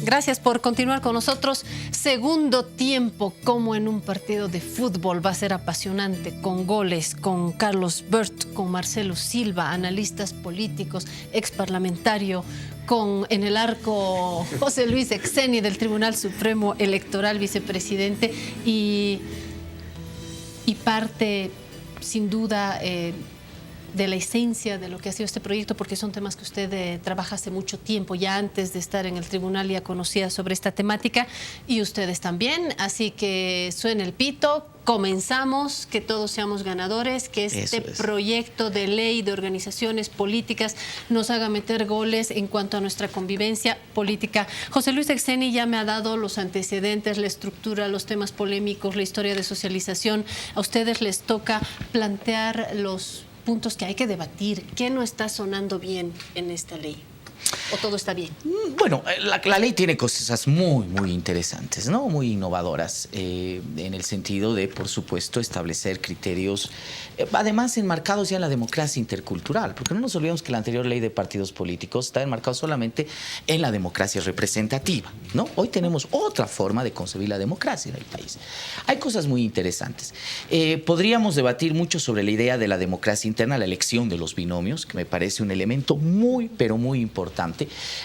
Gracias por continuar con nosotros. Segundo tiempo, como en un partido de fútbol, va a ser apasionante, con goles, con Carlos Bert, con Marcelo Silva, analistas políticos, exparlamentario, con en el arco José Luis Exeni del Tribunal Supremo Electoral, vicepresidente, y parte, sin duda, de la esencia de lo que ha sido este proyecto, porque son temas que usted trabaja hace mucho tiempo, ya antes de estar en el tribunal ya conocía sobre esta temática, y ustedes también, así que suena el pito, comenzamos, que todos seamos ganadores, que este proyecto de ley de organizaciones políticas nos haga meter goles en cuanto a nuestra convivencia política. José Luis Exeni ya me ha dado los antecedentes, la estructura, los temas polémicos, la historia de socialización. A ustedes les toca plantear los puntos que hay que debatir. ¿Qué no está sonando bien en esta ley? ¿O todo está bien? Bueno, la ley tiene cosas muy interesantes, ¿no? Muy innovadoras, en el sentido de, por supuesto, establecer criterios, además enmarcados ya en la democracia intercultural, porque no nos olvidemos que la anterior ley de partidos políticos está enmarcada solamente en la democracia representativa, ¿no? Hoy tenemos otra forma de concebir la democracia en el país. Hay cosas muy interesantes. Podríamos debatir mucho sobre la idea de la democracia interna, la elección de los binomios, que me parece un elemento pero muy importante.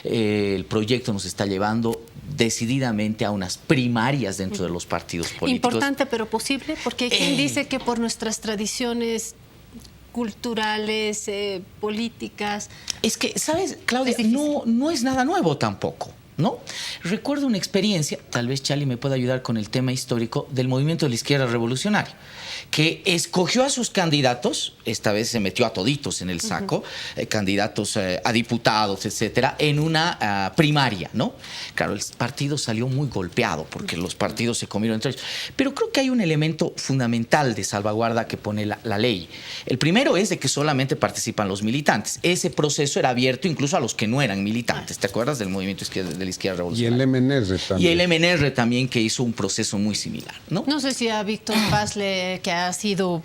El proyecto nos está llevando decididamente a unas primarias dentro de los partidos políticos. Importante pero posible, porque hay quien dice que por nuestras tradiciones culturales, políticas... Es que, ¿sabes, Claudia? No es nada nuevo tampoco, ¿no? Recuerdo una experiencia, tal vez Charlie me pueda ayudar con el tema histórico, del movimiento de la izquierda revolucionaria, que escogió a sus candidatos, esta vez se metió a toditos en el saco, candidatos a diputados, etcétera, en una primaria, ¿no? Claro, el partido salió muy golpeado porque los partidos se comieron entre ellos. Pero creo que hay un elemento fundamental de salvaguarda que pone la ley. El primero es de que solamente participan los militantes. Ese proceso era abierto incluso a los que no eran militantes. ¿Te acuerdas del movimiento de la izquierda revolucionaria? Y el MNR también. Y el MNR también, que hizo un proceso muy similar, ¿no? No sé si a Víctor Paz, que ha sido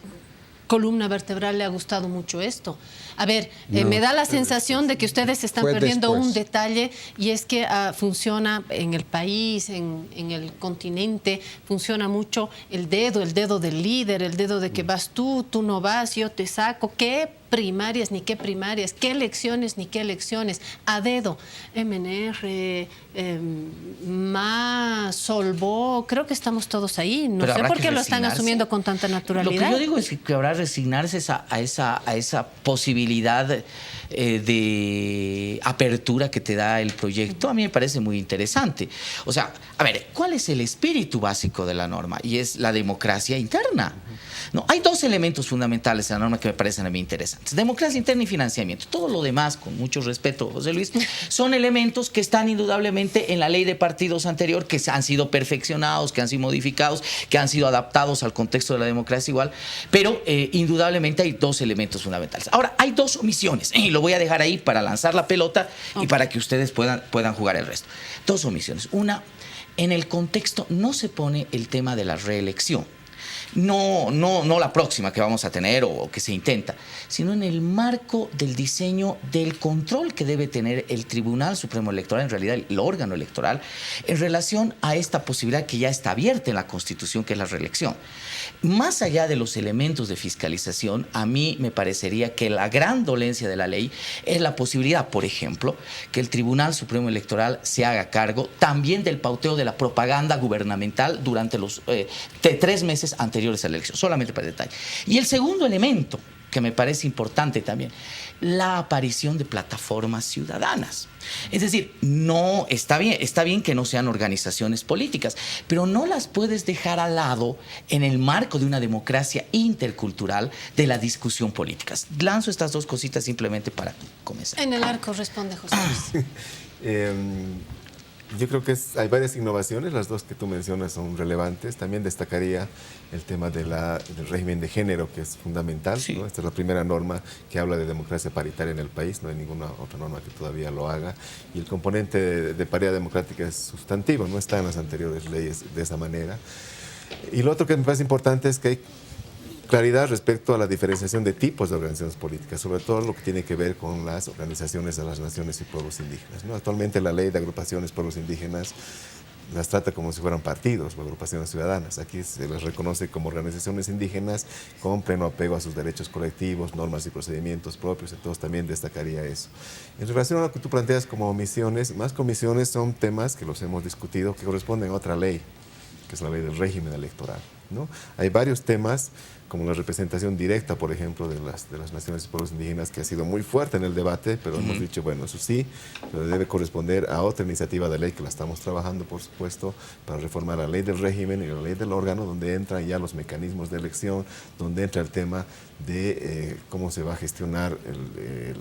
columna vertebral, le ha gustado mucho esto. A ver, me da la sensación de que ustedes están perdiendo un detalle, y es que funciona en el país, en el continente, funciona mucho el dedo del líder, el dedo de que vas tú no vas, yo te saco. ¿Qué primarias ni qué primarias? ¿Qué elecciones ni qué elecciones? A dedo. MNR, Solvó, creo que estamos todos ahí. No sé por qué lo están asumiendo con tanta naturalidad. Lo que yo digo es que habrá que resignarse a esa posibilidad de apertura que te da el proyecto. A mí me parece muy interesante. O sea, a ver, ¿cuál es el espíritu básico de la norma? Y es la democracia interna. No, hay dos elementos fundamentales en la norma que me parecen a mí interesantes: democracia interna y financiamiento. Todo lo demás, con mucho respeto, José Luis, son elementos que están indudablemente en la ley de partidos anterior, que han sido perfeccionados, que han sido modificados, que han sido adaptados al contexto de la democracia igual, pero indudablemente hay dos elementos fundamentales. Ahora, hay dos omisiones, y lo voy a dejar ahí para lanzar la pelota y para que ustedes puedan jugar el resto. Dos omisiones. Una, en el contexto no se pone el tema de la reelección. No la próxima que vamos a tener o que se intenta, sino en el marco del diseño del control que debe tener el Tribunal Supremo Electoral, en realidad el órgano electoral, en relación a esta posibilidad que ya está abierta en la Constitución, que es la reelección. Más allá de los elementos de fiscalización, a mí me parecería que la gran dolencia de la ley es la posibilidad, por ejemplo, que el Tribunal Supremo Electoral se haga cargo también del pauteo de la propaganda gubernamental durante los 3 meses anteriores a la elección, solamente para el detalle. Y el segundo elemento, que me parece importante también, la aparición de plataformas ciudadanas. Es decir, no está bien que no sean organizaciones políticas, pero no las puedes dejar al lado en el marco de una democracia intercultural de la discusión política. Lanzo estas dos cositas simplemente para comenzar. En el arco responde José Luis. Yo creo que hay varias innovaciones, las dos que tú mencionas son relevantes. También destacaría el tema del régimen de género, que es fundamental, sí, ¿no? Esta es la primera norma que habla de democracia paritaria en el país, no hay ninguna otra norma que todavía lo haga. Y el componente de paridad democrática es sustantivo, no está en las anteriores leyes de esa manera. Y lo otro que me parece importante es que claridad respecto a la diferenciación de tipos de organizaciones políticas, sobre todo lo que tiene que ver con las organizaciones de las naciones y pueblos indígenas, ¿no? Actualmente la ley de agrupaciones pueblos indígenas las trata como si fueran partidos o agrupaciones ciudadanas. Aquí se les reconoce como organizaciones indígenas con pleno apego a sus derechos colectivos, normas y procedimientos propios, entonces también destacaría eso. En relación a lo que tú planteas como omisiones, más que omisiones son temas que los hemos discutido que corresponden a otra ley, que es la ley del régimen electoral, ¿no? Hay varios temas, como la representación directa, por ejemplo, de las naciones y pueblos indígenas, que ha sido muy fuerte en el debate, pero hemos dicho, bueno, eso sí, pero debe corresponder a otra iniciativa de ley que la estamos trabajando, por supuesto, para reformar la ley del régimen y la ley del órgano, donde entran ya los mecanismos de elección, donde entra el tema de cómo se va a gestionar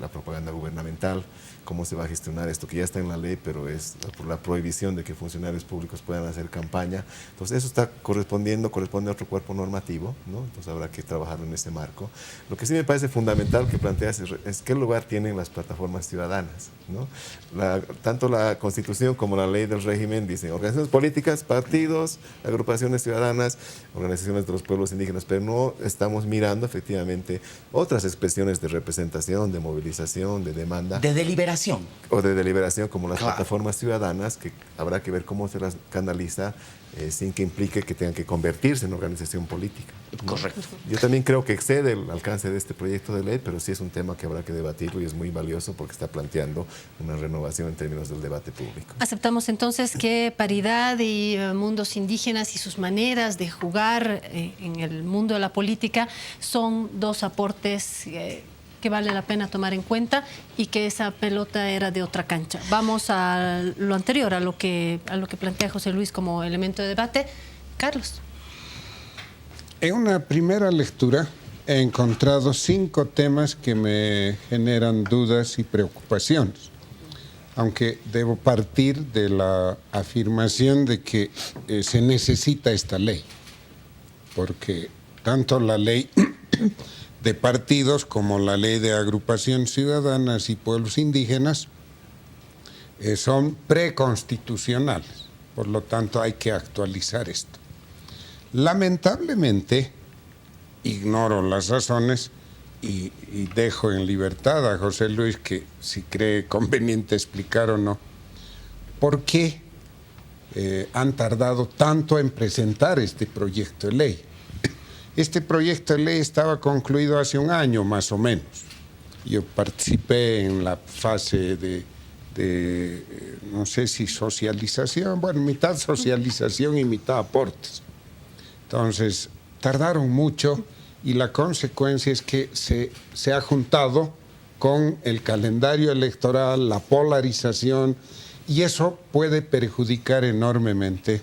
la propaganda gubernamental, cómo se va a gestionar esto que ya está en la ley, pero es por la prohibición de que funcionarios públicos puedan hacer campaña. Entonces eso está corresponde a otro cuerpo normativo, ¿no? Entonces habrá que trabajar en ese marco. Lo que sí me parece fundamental que planteas es qué lugar tienen las plataformas ciudadanas, ¿no? Tanto la Constitución como la ley del régimen dicen organizaciones políticas, partidos, agrupaciones ciudadanas, organizaciones de los pueblos indígenas, pero no estamos mirando efectivamente otras expresiones de representación, de movilización, de demanda. De deliberación. O de deliberación como las plataformas ciudadanas, que habrá que ver cómo se las canaliza sin que implique que tengan que convertirse en organización política, ¿no? Correcto. Yo también creo que excede el alcance de este proyecto de ley, pero sí es un tema que habrá que debatirlo y es muy valioso porque está planteando una renovación en términos del debate público. Aceptamos entonces que paridad y mundos indígenas y sus maneras de jugar en el mundo de la política son dos aportes que vale la pena tomar en cuenta y que esa pelota era de otra cancha. Vamos a lo anterior, a lo que plantea José Luis como elemento de debate. Carlos. En una primera lectura he encontrado 5 temas que me generan dudas y preocupaciones, aunque debo partir de la afirmación de que se necesita esta ley, porque tanto la ley de partidos como la ley de agrupaciones ciudadanas y pueblos indígenas son preconstitucionales, por lo tanto hay que actualizar esto. Lamentablemente, ignoro las razones y dejo en libertad a José Luis que si cree conveniente explicar o no, ¿por qué han tardado tanto en presentar este proyecto de ley? Este proyecto de ley estaba concluido hace un año más o menos. Yo participé en la fase de no sé si socialización, bueno, mitad socialización y mitad aportes. Entonces, tardaron mucho y la consecuencia es que se ha juntado con el calendario electoral, la polarización, y eso puede perjudicar enormemente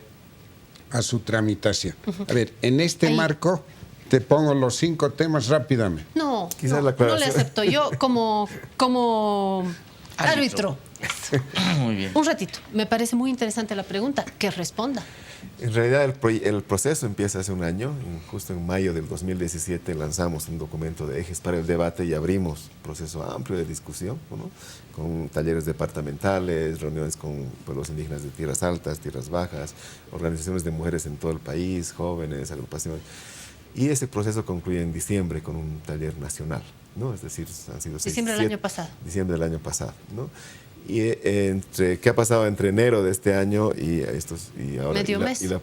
a su tramitación. A ver, en este marco te pongo los 5 temas rápidamente. No le acepto. Yo como árbitro. Muy bien. Un ratito. Me parece muy interesante la pregunta. Que responda. En realidad el proceso empieza hace un año. Justo en mayo del 2017 lanzamos un documento de ejes para el debate y abrimos un proceso amplio de discusión, ¿no? Con talleres departamentales, reuniones con pueblos indígenas de tierras altas, tierras bajas, organizaciones de mujeres en todo el país, jóvenes, agrupaciones. Y ese proceso concluye en diciembre con un taller nacional, ¿no? Es decir, han sido diciembre del año pasado. Diciembre del año pasado, ¿no? Y ¿qué ha pasado entre enero de este año y ahora? Medio mes. Y la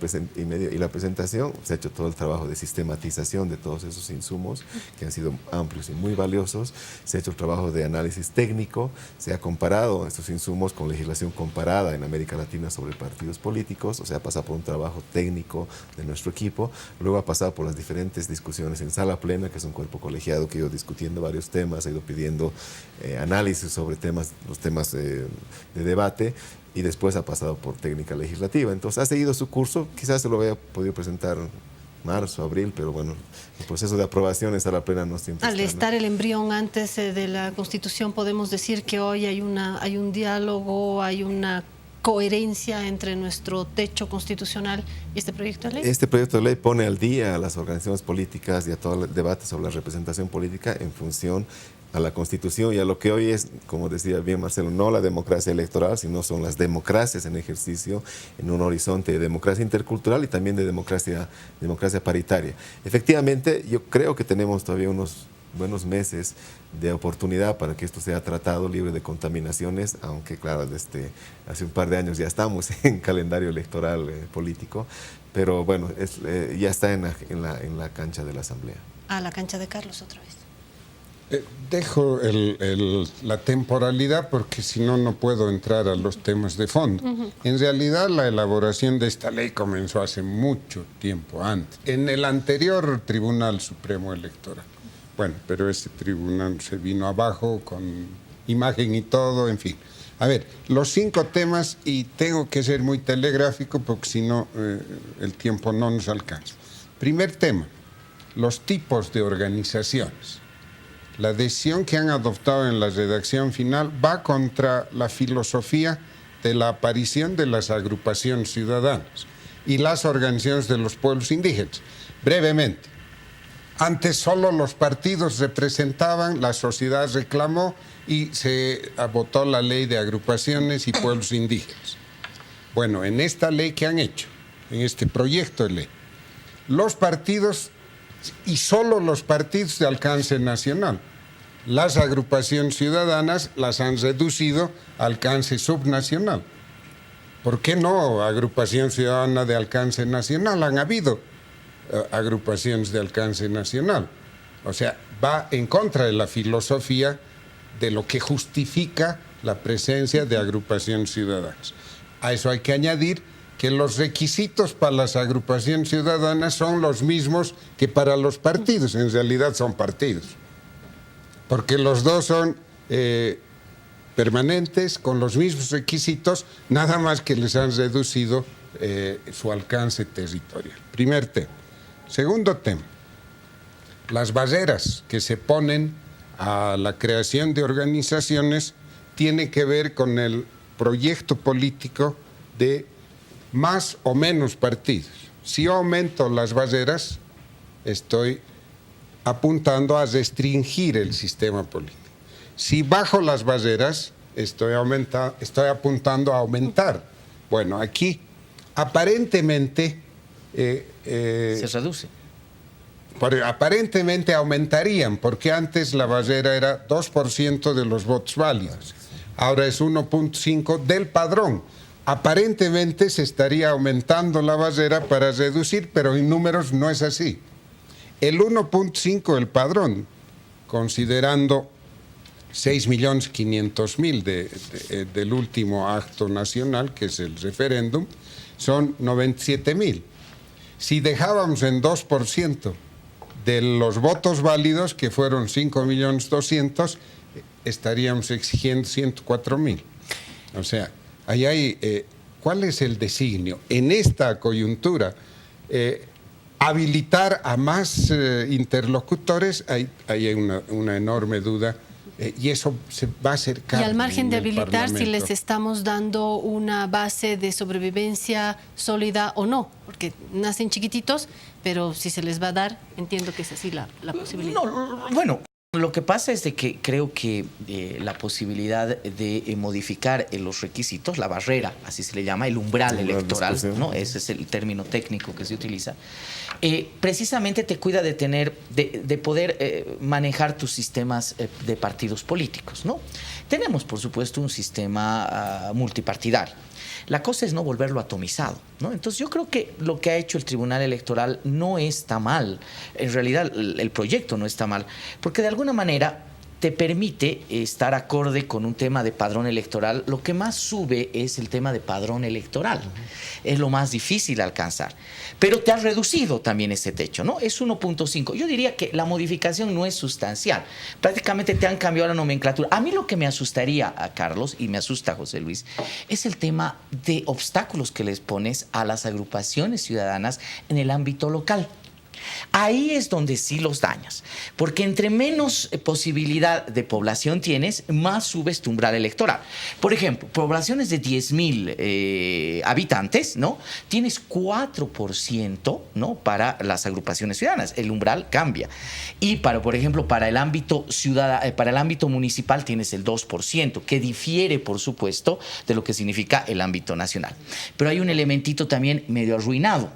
presentación, se ha hecho todo el trabajo de sistematización de todos esos insumos que han sido amplios y muy valiosos. Se ha hecho el trabajo de análisis técnico, se ha comparado estos insumos con legislación comparada en América Latina sobre partidos políticos, o sea, ha pasado por un trabajo técnico de nuestro equipo, luego ha pasado por las diferentes discusiones en sala plena, que es un cuerpo colegiado que ha ido discutiendo varios temas, ha ido pidiendo análisis sobre los temas de debate, y después ha pasado por técnica legislativa. Entonces ha seguido su curso, quizás se lo había podido presentar marzo, abril, pero bueno, el proceso de aprobación en sala plena no siempre Al estar el embrión antes de la Constitución, podemos decir que hoy hay un diálogo, hay una coherencia entre nuestro techo constitucional y este proyecto de ley. Este proyecto de ley pone al día a las organizaciones políticas y a todo el debate sobre la representación política en función a la Constitución y a lo que hoy es, como decía bien Marcelo, no la democracia electoral, sino son las democracias en ejercicio en un horizonte de democracia intercultural y también de democracia paritaria. Efectivamente, yo creo que tenemos todavía unos buenos meses de oportunidad para que esto sea tratado libre de contaminaciones, aunque claro, desde hace un par de años ya estamos en calendario electoral político, pero bueno, ya está en la cancha de la Asamblea. A la cancha de Carlos otra vez. Dejo la temporalidad porque si no, no puedo entrar a los temas de fondo. En realidad, la elaboración de esta ley comenzó hace mucho tiempo antes, en el anterior Tribunal Supremo Electoral. Bueno, pero ese tribunal se vino abajo con imagen y todo, en fin. A ver, los 5 temas, y tengo que ser muy telegráfico porque si no, el tiempo no nos alcanza. Primer tema, los tipos de organizaciones. La decisión que han adoptado en la redacción final va contra la filosofía de la aparición de las agrupaciones ciudadanas y las organizaciones de los pueblos indígenas. Brevemente, antes solo los partidos representaban, la sociedad reclamó y se votó la ley de agrupaciones y pueblos indígenas. Bueno, en esta ley que han hecho, en este proyecto de ley, los partidos y solo los partidos de alcance nacional. Las agrupaciones ciudadanas las han reducido a alcance subnacional. ¿Por qué no agrupación ciudadana de alcance nacional? Han habido agrupaciones de alcance nacional. O sea, va en contra de la filosofía de lo que justifica la presencia de agrupaciones ciudadanas. A eso hay que añadir que los requisitos para las agrupaciones ciudadanas son los mismos que para los partidos. En realidad son partidos, porque los dos son permanentes, con los mismos requisitos, nada más que les han reducido su alcance territorial. Primer tema. Segundo tema, las barreras que se ponen a la creación de organizaciones tiene que ver con el proyecto político de más o menos partidos. Si yo aumento las barreras, estoy apuntando a restringir el sistema político. Si bajo las barreras, estoy apuntando a aumentar. Bueno, aquí aparentemente se reduce. Aparentemente aumentarían, porque antes la barrera era 2% de los votos válidos. Ahora es 1.5% del padrón. Aparentemente se estaría aumentando la barrera para reducir, pero en números no es así. El 1.5% del padrón, considerando 6.500.000 del último acto nacional, que es el referéndum, son 97.000. Si dejábamos en 2% de los votos válidos, que fueron 5.200.000, estaríamos exigiendo 104.000. O sea, ahí hay, ¿cuál es el designio? En esta coyuntura, habilitar a más interlocutores, hay una enorme duda, y eso se va a acercar. Y al margen de habilitar, Parlamento. si les estamos dando una base de sobrevivencia sólida o no, porque nacen chiquititos, pero si se les va a dar, entiendo que es así la posibilidad. No, bueno, lo que pasa es de que creo que la posibilidad de modificar los requisitos, la barrera, así se le llama, el umbral electoral, ¿no? Ese es el término técnico que se utiliza, precisamente te cuida de poder manejar tus sistemas de partidos políticos, ¿no? Tenemos, por supuesto, un sistema multipartidario. La cosa es no volverlo atomizado, ¿no? Entonces yo creo que lo que ha hecho el Tribunal Electoral no está mal. En realidad el proyecto no está mal, porque de alguna manera te permite estar acorde con un tema de padrón electoral. Lo que más sube es el tema de padrón electoral. Es lo más difícil de alcanzar. Pero te has reducido también ese techo, ¿no? Es 1.5. Yo diría que la modificación no es sustancial. Prácticamente te han cambiado la nomenclatura. A mí lo que me asustaría a Carlos, y me asusta a José Luis, es el tema de obstáculos que les pones a las agrupaciones ciudadanas en el ámbito local. Ahí es donde sí los dañas, porque entre menos posibilidad de población tienes, más subes tu umbral electoral. Por ejemplo, poblaciones de 10.000 habitantes, ¿no? Tienes 4%, ¿no? Para las agrupaciones ciudadanas. El umbral cambia. Y por ejemplo, para el ámbito para el ámbito municipal tienes el 2%, que difiere, por supuesto, de lo que significa el ámbito nacional. Pero hay un elementito también medio arruinado,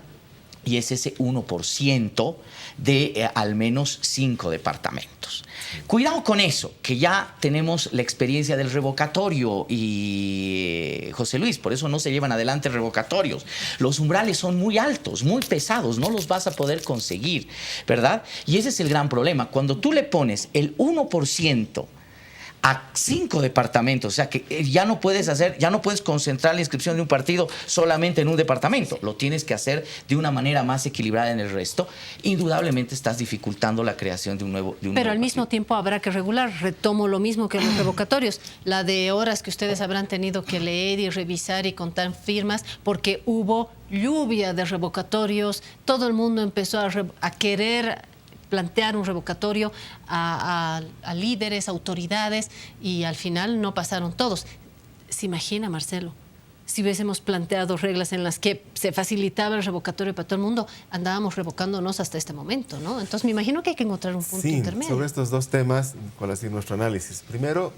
y es ese 1% de al menos 5 departamentos. Cuidado con eso, que ya tenemos la experiencia del revocatorio y José Luis, por eso no se llevan adelante revocatorios. Los umbrales son muy altos, muy pesados, no los vas a poder conseguir, ¿verdad? Y ese es el gran problema. Cuando tú le pones el 1% a 5 departamentos, o sea que ya no puedes concentrar la inscripción de un partido solamente en un departamento, lo tienes que hacer de una manera más equilibrada en el resto. Indudablemente estás dificultando la creación de un nuevo Pero al mismo tiempo habrá que regular, retomo lo mismo que los revocatorios, la de horas que ustedes habrán tenido que leer y revisar y contar firmas, porque hubo lluvia de revocatorios, todo el mundo empezó a querer plantear un revocatorio a líderes, autoridades, y al final no pasaron todos. ¿Se imagina, Marcelo? Si hubiésemos planteado reglas en las que se facilitaba el revocatorio para todo el mundo, andábamos revocándonos hasta este momento, ¿no? Entonces me imagino que hay que encontrar un punto intermedio. Sobre estos dos temas, ¿cuál ha sido nuestro análisis? Primero,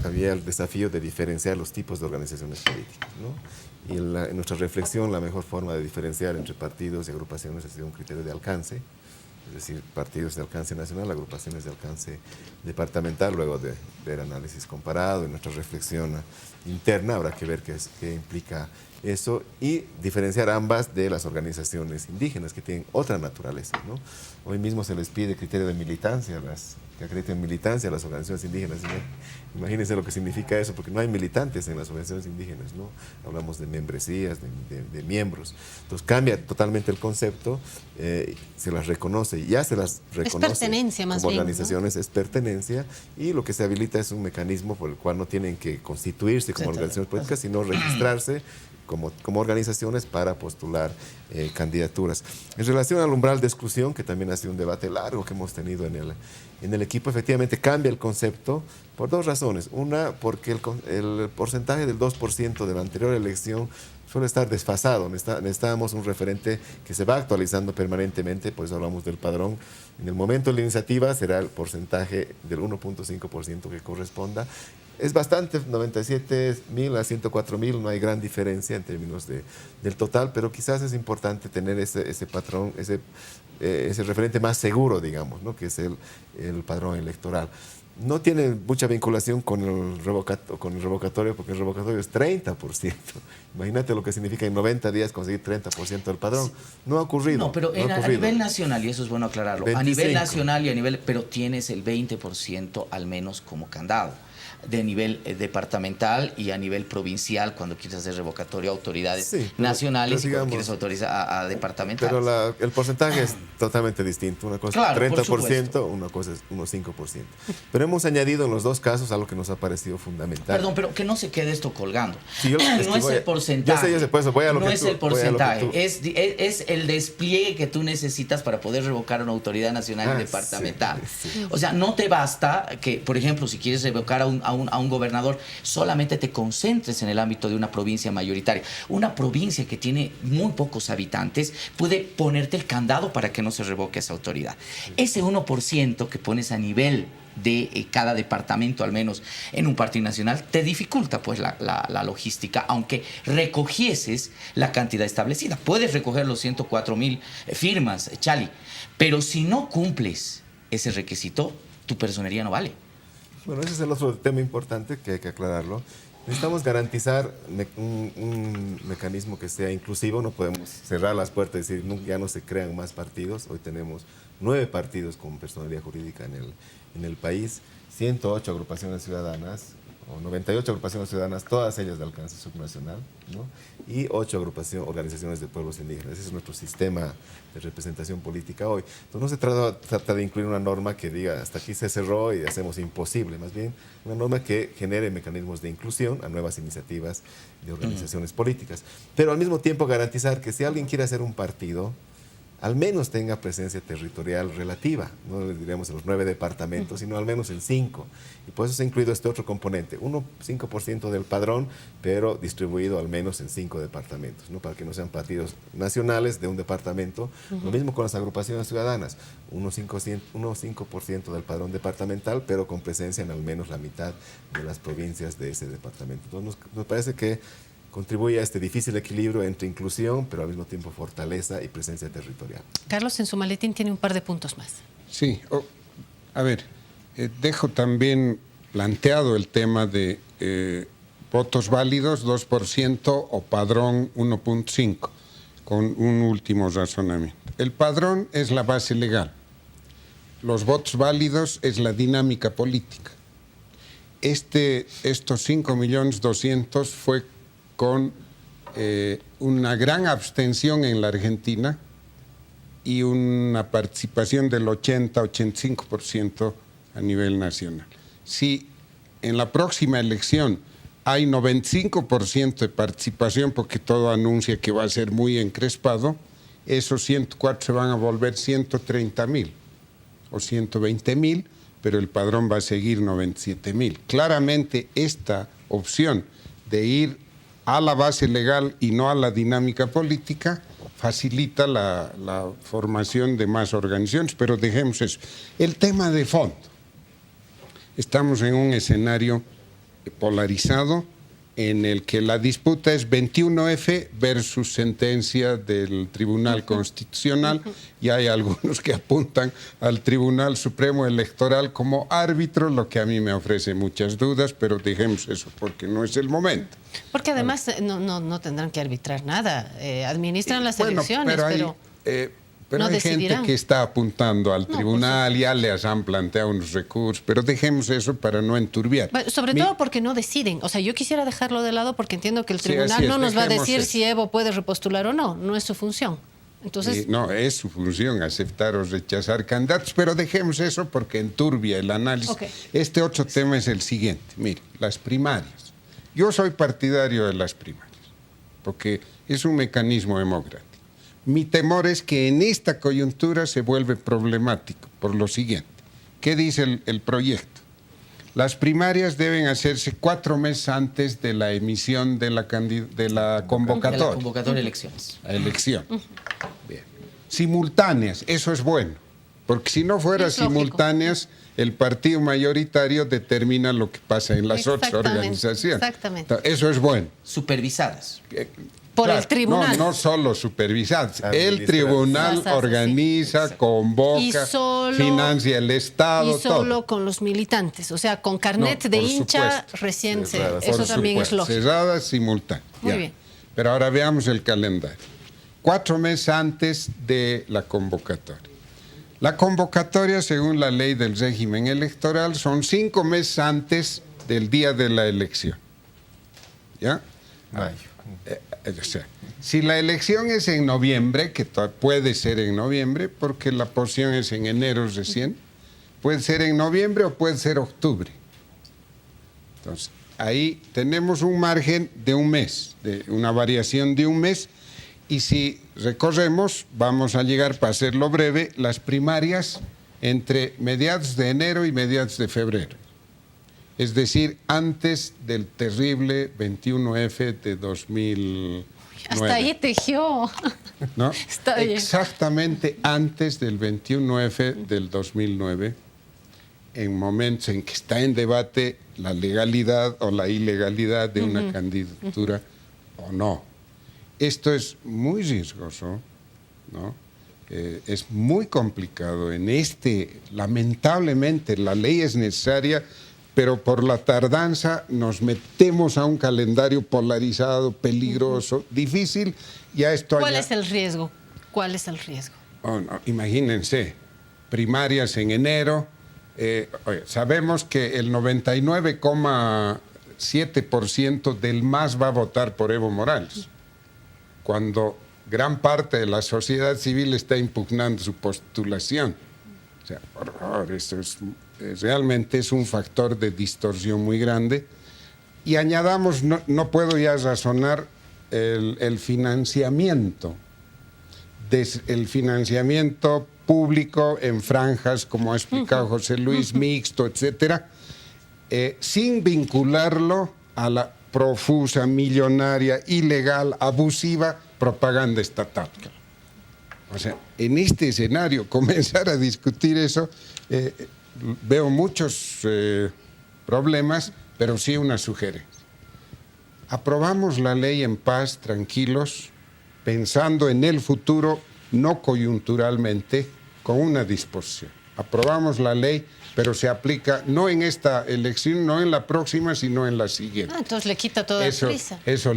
había el desafío de diferenciar los tipos de organizaciones políticas, ¿no? Y en nuestra reflexión, la mejor forma de diferenciar entre partidos y agrupaciones ha sido un criterio de alcance, es decir, partidos de alcance nacional, agrupaciones de alcance departamental. Luego de ver análisis comparado y nuestra reflexión interna, habrá que ver qué implica eso y diferenciar ambas de las organizaciones indígenas que tienen otra naturaleza, ¿no? Hoy mismo se les pide criterio de militancia, que acrediten militancia a las organizaciones indígenas. Imagínense lo que significa eso, porque no hay militantes en las organizaciones indígenas, ¿no? Hablamos de membresías, de miembros. Entonces cambia totalmente el concepto, se las reconoce, ya se las reconoce. Es pertenencia más como bien, organizaciones, ¿no? Es pertenencia, y lo que se habilita es un mecanismo por el cual no tienen que constituirse como organizaciones políticas, sino registrarse como organizaciones para postular candidaturas. En relación al umbral de exclusión, que también ha sido un debate largo que hemos tenido en el equipo, efectivamente cambia el concepto por dos razones. Una, porque el porcentaje del 2% de la anterior elección suele estar desfasado. Necesitábamos un referente que se va actualizando permanentemente, por eso hablamos del padrón. En el momento de la iniciativa será el porcentaje del 1.5% que corresponda. Es bastante, 97.000 a 104.000, no hay gran diferencia en términos del total, pero quizás es importante tener ese patrón, ese referente más seguro, digamos, ¿no? Que es el padrón electoral. No tiene mucha vinculación con el revocatorio, porque el revocatorio es 30%. Imagínate lo que significa en 90 días conseguir 30% del padrón. No ha ocurrido. No, pero a nivel nacional, y eso es bueno aclararlo, 25. a nivel nacional pero tienes el 20% al menos como candado. De nivel departamental y a nivel provincial, cuando quieres hacer revocatorio a autoridades nacionales, y cuando quieres autorizar a departamentales. Pero el porcentaje es totalmente distinto. Una cosa es 30%, una cosa es unos 5%. Pero hemos añadido en los dos casos algo que nos ha parecido fundamental. Perdón, pero que no se quede esto colgando. Sí, no es el porcentaje. Yo sé, pues, no es el porcentaje. Es el despliegue que tú necesitas para poder revocar a una autoridad nacional y departamental. Sí. O sea, no te basta que, por ejemplo, si quieres revocar a un gobernador, solamente te concentres en el ámbito de una provincia mayoritaria. Una provincia que tiene muy pocos habitantes puede ponerte el candado para que no se revoque esa autoridad. Ese 1% que pones a nivel de cada departamento, al menos en un partido nacional, te dificulta pues la logística, aunque recogieses la cantidad establecida. Puedes recoger los 104.000 firmas, Chali, pero si no cumples ese requisito, tu personería no vale. Bueno, ese es el otro tema importante que hay que aclararlo. Necesitamos garantizar un mecanismo que sea inclusivo. No podemos cerrar las puertas y decir ya no se crean más partidos. Hoy tenemos 9 partidos con personalidad jurídica en el país, 108 agrupaciones ciudadanas, o 98 agrupaciones ciudadanas, todas ellas de alcance subnacional, ¿no? Y 8 organizaciones de pueblos indígenas. Ese es nuestro sistema de representación política hoy. Entonces no se trata de incluir una norma que diga hasta aquí se cerró y hacemos imposible, más bien una norma que genere mecanismos de inclusión a nuevas iniciativas de organizaciones políticas. Pero al mismo tiempo garantizar que si alguien quiere hacer un partido, al menos tenga presencia territorial relativa, no le diremos en los 9 departamentos, sino al menos en 5. Y por eso se ha incluido este otro componente, 5% del padrón, pero distribuido al menos en 5 departamentos, ¿no? Para que no sean partidos nacionales de un departamento. Lo mismo con las agrupaciones ciudadanas, 5% del padrón departamental, pero con presencia en al menos la mitad de las provincias de ese departamento. Entonces nos parece que contribuye a este difícil equilibrio entre inclusión, pero al mismo tiempo fortaleza y presencia territorial. Carlos, en su maletín tiene un par de puntos más. Sí, a ver, dejo también planteado el tema de votos válidos 2% o padrón 1.5, con un último razonamiento. El padrón es la base legal, los votos válidos es la dinámica política. Estos 5.200.000 fue con una gran abstención en la Argentina y una participación del 80-85% a nivel nacional. Si en la próxima elección hay 95% de participación, porque todo anuncia que va a ser muy encrespado, esos 104 se van a volver 130.000 o 120.000, pero el padrón va a seguir 97.000. Claramente esta opción de ir a la base legal y no a la dinámica política facilita la formación de más organizaciones, pero dejemos eso. El tema de fondo. Estamos en un escenario polarizado en el que la disputa es 21F versus sentencia del Tribunal Constitucional, y hay algunos que apuntan al Tribunal Supremo Electoral como árbitro, lo que a mí me ofrece muchas dudas, pero dejemos eso porque no es el momento. Porque además no tendrán que arbitrar nada, administran las elecciones, pero no hay decidirán. gente que está apuntando al tribunal, ya les han planteado unos recursos, pero dejemos eso para no enturbiar. Sobre todo porque no deciden. O sea, yo quisiera dejarlo de lado porque entiendo que el tribunal así es, no nos va a decir eso. si Evo puede repostular o no. No es su función. Entonces, No, es su función aceptar o rechazar candidatos, pero dejemos eso porque enturbia el análisis. Ok. Este otro tema es el siguiente. Mire, las primarias. Yo soy partidario de las primarias porque es un mecanismo democrático. Mi temor es que en esta coyuntura se vuelve problemático por lo siguiente. ¿Qué dice el proyecto? Las primarias deben hacerse 4 meses antes de la emisión de la convocatoria. De la convocatoria de elecciones. La elección. Bien. Simultáneas, eso es bueno, porque si no fuera Es lógico. simultáneas, el partido mayoritario determina lo que pasa en las otras Exactamente, organizaciones. exactamente. Eso es bueno. Supervisadas. por el tribunal. No solo supervisadas. El Administradas. tribunal Las hace, organiza, sí. convoca, Y solo- financia el Estado, Y solo todo. con los militantes, o sea, con carnet No, de por hincha supuesto. recién se... Cerradas. Eso Por también es supuesto, lógico. cerradas, simultáneas. Muy Ya. bien. Pero ahora veamos el calendario. 4 meses antes de la convocatoria. La convocatoria, según la ley del régimen electoral, son 5 meses antes del día de la elección. ¿Ya? Mayo. O sea, si la elección es en noviembre, que puede ser en noviembre, porque la posición es en enero recién, puede ser en noviembre o puede ser octubre. Entonces, ahí tenemos un margen de un mes, de una variación de un mes, y si recorremos, vamos a llegar, para hacerlo breve, las primarias entre mediados de enero y mediados de febrero. Es decir, antes del terrible 21F de 2009. Hasta ahí tejió. ¿No? Está bien. Exactamente antes del 21F del 2009, en momentos en que está en debate la legalidad o la ilegalidad de una candidatura o no. Esto es muy riesgoso, ¿no? Es muy complicado. Lamentablemente, la ley es necesaria, pero por la tardanza nos metemos a un calendario polarizado, peligroso, difícil. Ya esto ¿Cuál es el riesgo? ¿Cuál es el riesgo? Oh, no, imagínense, primarias en enero. Sabemos que el 99,7% del MAS va a votar por Evo Morales, cuando gran parte de la sociedad civil está impugnando su postulación. O sea, por favor, esto realmente es un factor de distorsión muy grande. Y añadamos, no puedo ya razonar el financiamiento el financiamiento público en franjas, como ha explicado José Luis, mixto, etcétera, sin vincularlo a la profusa, millonaria, ilegal, abusiva propaganda estatal. O sea, en este escenario, comenzar a discutir eso, veo muchos problemas, pero sí una sugerencia. Aprobamos la ley en paz, tranquilos, pensando en el futuro, no coyunturalmente, con una disposición. Aprobamos la ley, pero se aplica no en esta elección, no en la próxima, sino en la siguiente. Entonces le quita toda la prisa. Eso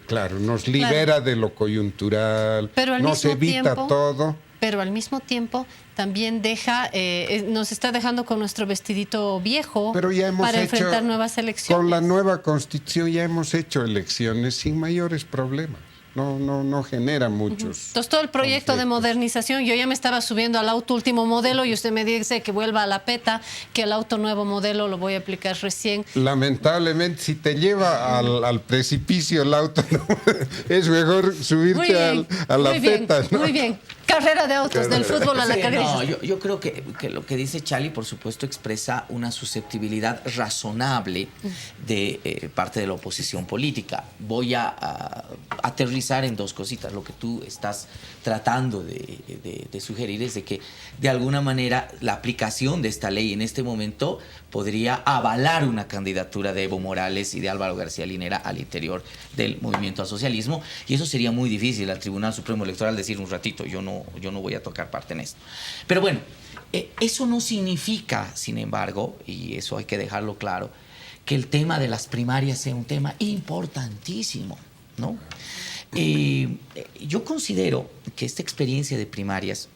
claro, nos libera de lo coyuntural, pero nos evita todo. Pero al mismo tiempo también nos está dejando con nuestro vestidito viejo para enfrentar nuevas elecciones. Con la nueva Constitución ya hemos hecho elecciones sin mayores problemas. No genera muchos. Entonces todo el proyecto de modernización, yo ya me estaba subiendo al auto último modelo y usted me dice que vuelva a la PETA, que el auto nuevo modelo lo voy a aplicar recién. Lamentablemente, si te lleva al precipicio el auto, es mejor subirte a la PETA, ¿no? Muy bien. Carrera de autos, del fútbol a la carrera. No, yo creo que lo que dice Charlie, por supuesto, expresa una susceptibilidad razonable de parte de la oposición política. Voy a aterrizar en dos cositas. Lo que tú estás tratando de sugerir es de que, de alguna manera, la aplicación de esta ley en este momento podría avalar una candidatura de Evo Morales y de Álvaro García Linera al interior del movimiento al socialismo, y eso sería muy difícil al Tribunal Supremo Electoral decir un ratito, yo no voy a tocar parte en esto. Pero bueno, eso no significa, sin embargo, y eso hay que dejarlo claro, que el tema de las primarias sea un tema importantísimo, ¿no? Yo considero que esta experiencia de primarias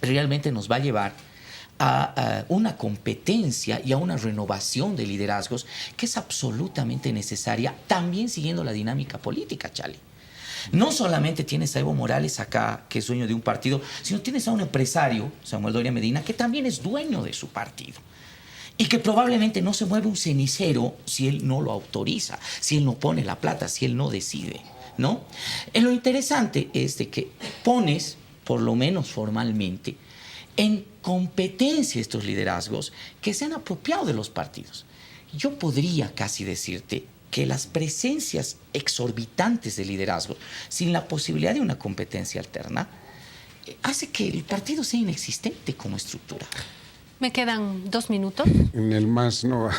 realmente nos va a llevar a una competencia y a una renovación de liderazgos que es absolutamente necesaria, también siguiendo la dinámica política, Charlie. No solamente tienes a Evo Morales acá, que es dueño de un partido, sino tienes a un empresario, Samuel Doria Medina, que también es dueño de su partido. Y que probablemente no se mueve un cenicero si él no lo autoriza, si él no pone la plata, si él no decide, ¿no? Lo interesante es de que pones, por lo menos formalmente, en competencia estos liderazgos que se han apropiado de los partidos. Yo podría casi decirte que las presencias exorbitantes de liderazgo, sin la posibilidad de una competencia alterna, hace que el partido sea inexistente como estructura. Me quedan 2 minutos. En el MAS no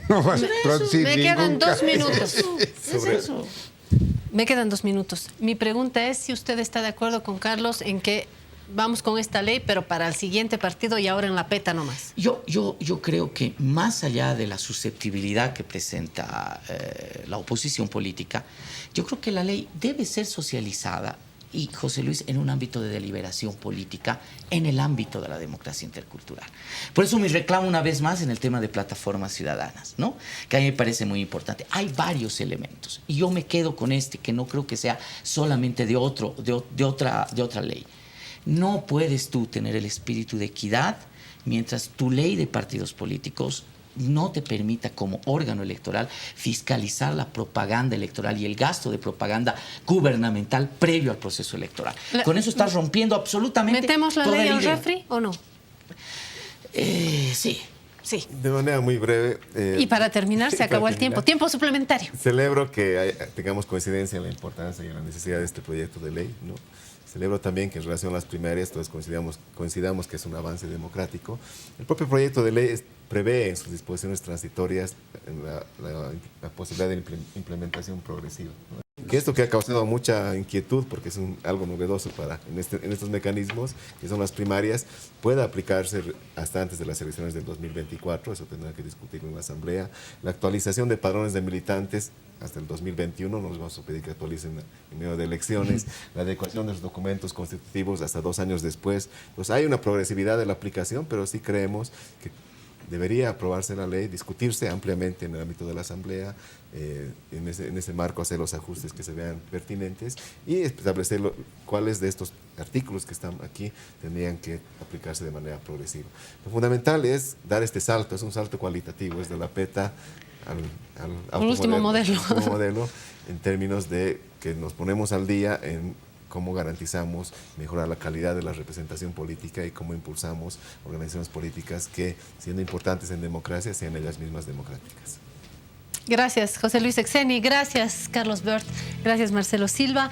va a producir Me quedan 2 minutos. Eso. Me quedan 2 minutos. Mi pregunta es si usted está de acuerdo con Carlos en que vamos con esta ley, pero para el siguiente partido y ahora en la PETA nomás. Yo creo que más allá de la susceptibilidad que presenta la oposición política, yo creo que la ley debe ser socializada, y José Luis, en un ámbito de deliberación política, en el ámbito de la democracia intercultural. Por eso me reclamo una vez más en el tema de plataformas ciudadanas, ¿no? Que a mí me parece muy importante. Hay varios elementos y yo me quedo con este, que no creo que sea solamente de otra ley. No puedes tú tener el espíritu de equidad mientras tu ley de partidos políticos no te permita como órgano electoral fiscalizar la propaganda electoral y el gasto de propaganda gubernamental previo al proceso electoral. Con eso estás rompiendo absolutamente. ¿Metemos la ley al refri o no? Sí. Sí. De manera muy breve. Y para terminar, se acabó el tiempo. Tiempo suplementario. Celebro que tengamos coincidencia en la importancia y en la necesidad de este proyecto de ley, ¿no? Celebro también que en relación a las primarias todos coincidamos que es un avance democrático. El propio proyecto de ley prevé en sus disposiciones transitorias la posibilidad de implementación progresiva, ¿no? Que esto que ha causado mucha inquietud, porque es algo novedoso en estos mecanismos, que son las primarias, pueda aplicarse hasta antes de las elecciones del 2024, eso tendrá que discutirlo en la Asamblea. La actualización de padrones de militantes hasta el 2021, no les vamos a pedir que actualicen en medio de elecciones, la adecuación de los documentos constitutivos hasta 2 años después. Pues hay una progresividad de la aplicación, pero sí creemos que debería aprobarse la ley, discutirse ampliamente en el ámbito de la Asamblea, en ese marco hacer los ajustes que se vean pertinentes y establecer cuáles de estos artículos que están aquí tendrían que aplicarse de manera progresiva. Lo fundamental es dar este salto, es un salto cualitativo, es de la PETA al último modelo en términos de que nos ponemos al día en cómo garantizamos mejorar la calidad de la representación política y cómo impulsamos organizaciones políticas que, siendo importantes en democracia, sean ellas mismas democráticas. Gracias, José Luis Exeni. Gracias, Carlos Bert. Gracias, Marcelo Silva.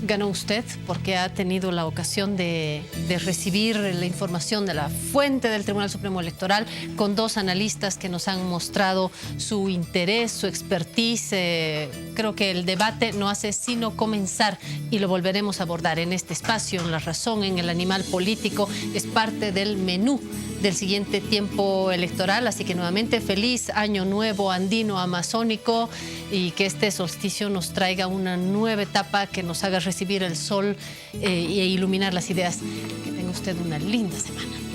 Ganó usted porque ha tenido la ocasión de recibir la información de la fuente del Tribunal Supremo Electoral con dos analistas que nos han mostrado su interés, su expertise. Creo que el debate no hace sino comenzar y lo volveremos a abordar en este espacio, en La Razón, en El Animal Político. Es parte del menú del siguiente tiempo electoral, así que nuevamente feliz año nuevo andino amazónico y que este solsticio nos traiga una nueva etapa que nos haga recibir el sol e iluminar las ideas. Que tenga usted una linda semana.